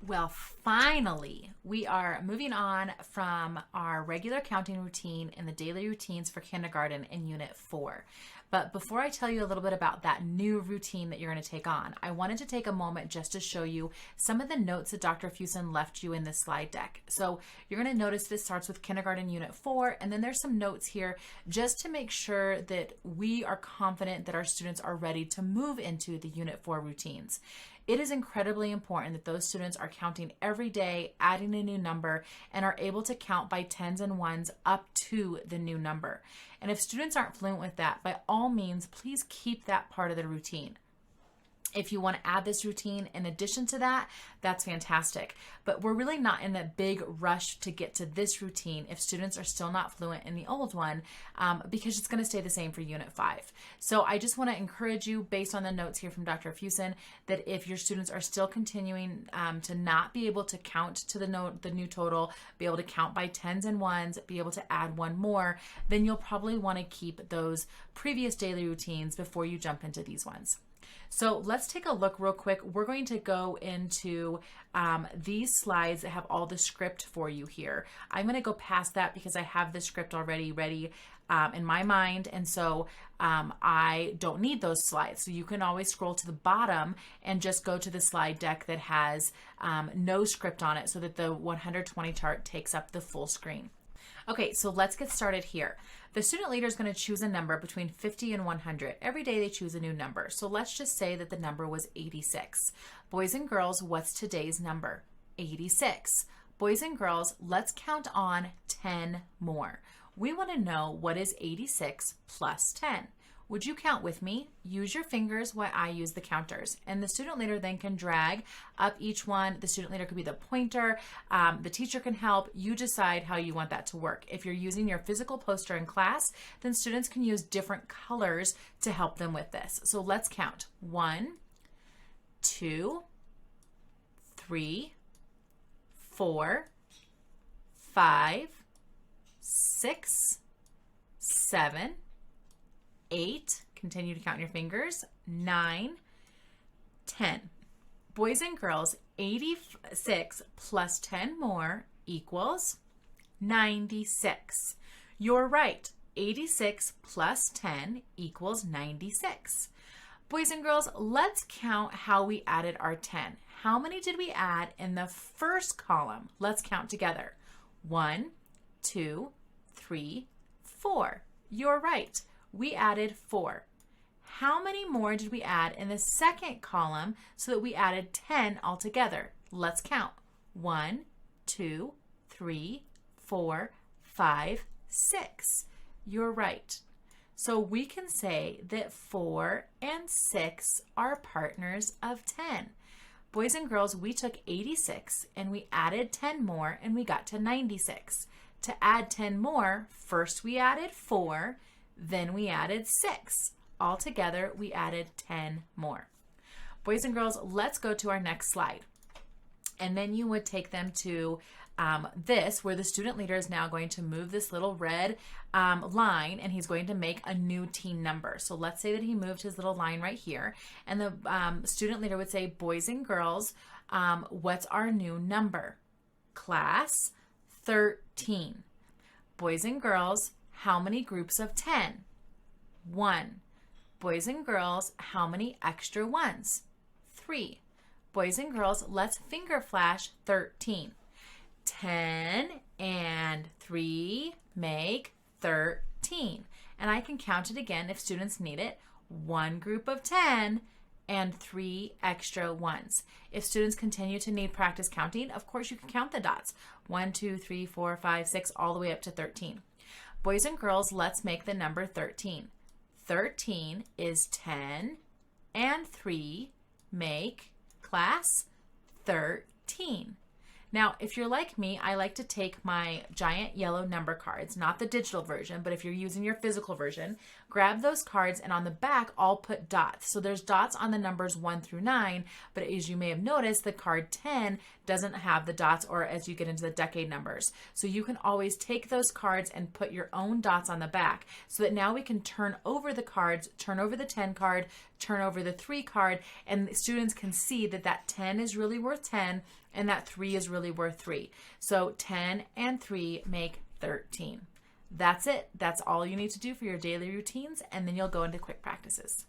Well, finally, we are moving on from our regular counting routine and the daily routines for kindergarten in Unit 4. But before I tell you a little bit about that new routine that you're going to take on, I wanted to take a moment just to show you some of the notes that Dr. Fuson left you in this slide deck. So you're going to notice this starts with kindergarten Unit 4, and then there's some notes here just to make sure that we are confident that our students are ready to move into the Unit 4 routines. It is incredibly important that those students are counting every day, adding a new number, and are able to count by tens and ones up to the new number. And if students aren't fluent with that, by all means, please keep that part of the routine. If you want to add this routine in addition to that, that's fantastic. But we're really not in that big rush to get to this routine if students are still not fluent in the old one, because it's going to stay the same for Unit 5. So I just want to encourage you, based on the notes here from Dr. Fuson, that if your students are still continuing to not be able to count to the new total, be able to count by tens and ones, be able to add one more, then you'll probably want to keep those previous daily routines before you jump into these ones. So let's take a look real quick. We're going to go into these slides that have all the script for you here. I'm going to go past that because I have the script already ready in my mind, and so I don't need those slides. So you can always scroll to the bottom and just go to the slide deck that has no script on it so that the 120 chart takes up the full screen. Okay, so let's get started here. The student leader is going to choose a number between 50 and 100. Every day they choose a new number. So let's just say that the number was 86. Boys and girls, what's today's number? 86. Boys and girls, let's count on 10 more. We want to know what is 86 plus 10. Would you count with me? Use your fingers while I use the counters. And the student leader then can drag up each one. The student leader could be the pointer. The teacher can help. You decide how you want that to work. If you're using your physical poster in class, then students can use different colors to help them with this. So let's count. 1, 2, 3, 4, 5, 6, 7, 8, continue to count in your fingers, 9, 10. Boys and girls, 86 plus 10 more equals 96. You're right, 86 plus 10 equals 96. Boys and girls, let's count how we added our 10. How many did we add in the first column? Let's count together. 1, 2, 3, 4. You're right. We added 4. How many more did we add in the second column so that we added 10 altogether? Let's count. 1, 2, 3, 4, 5, 6. You're right. So we can say that 4 and 6 are partners of 10. Boys and girls, we took 86 and we added 10 more and we got to 96. To add 10 more, first we added 4, then we added 6. Altogether, we added 10 more. Boys and girls, let's go to our next slide. And then you would take them to this, where the student leader is now going to move this little red line, and he's going to make a new teen number. So let's say that he moved his little line right here, and the student leader would say, boys and girls, what's our new number? Class, 13. Boys and girls, how many groups of 10? 1. Boys and girls, how many extra ones? 3. Boys and girls, let's finger flash 13. 10 and 3 make 13. And I can count it again if students need it. 1 group of 10 and 3 extra ones. If students continue to need practice counting, of course you can count the dots. 1, 2, 3, 4, 5, 6, all the way up to 13. Boys and girls, let's make the number 13. 13 is 10 and 3 make, class, 13. Now, if you're like me, I like to take my giant yellow number cards, not the digital version, but if you're using your physical version, grab those cards, and on the back, I'll put dots. So there's dots on the numbers 1 through 9, but as you may have noticed, the card 10 doesn't have the dots, or as you get into the decade numbers. So you can always take those cards and put your own dots on the back, so that now we can turn over the cards, turn over the 10 card, turn over the 3 card, and students can see that that 10 is really worth 10 and that 3 is really worth 3. So 10 and 3 make 13. That's it. That's all you need to do for your daily routines, and then you'll go into quick practices.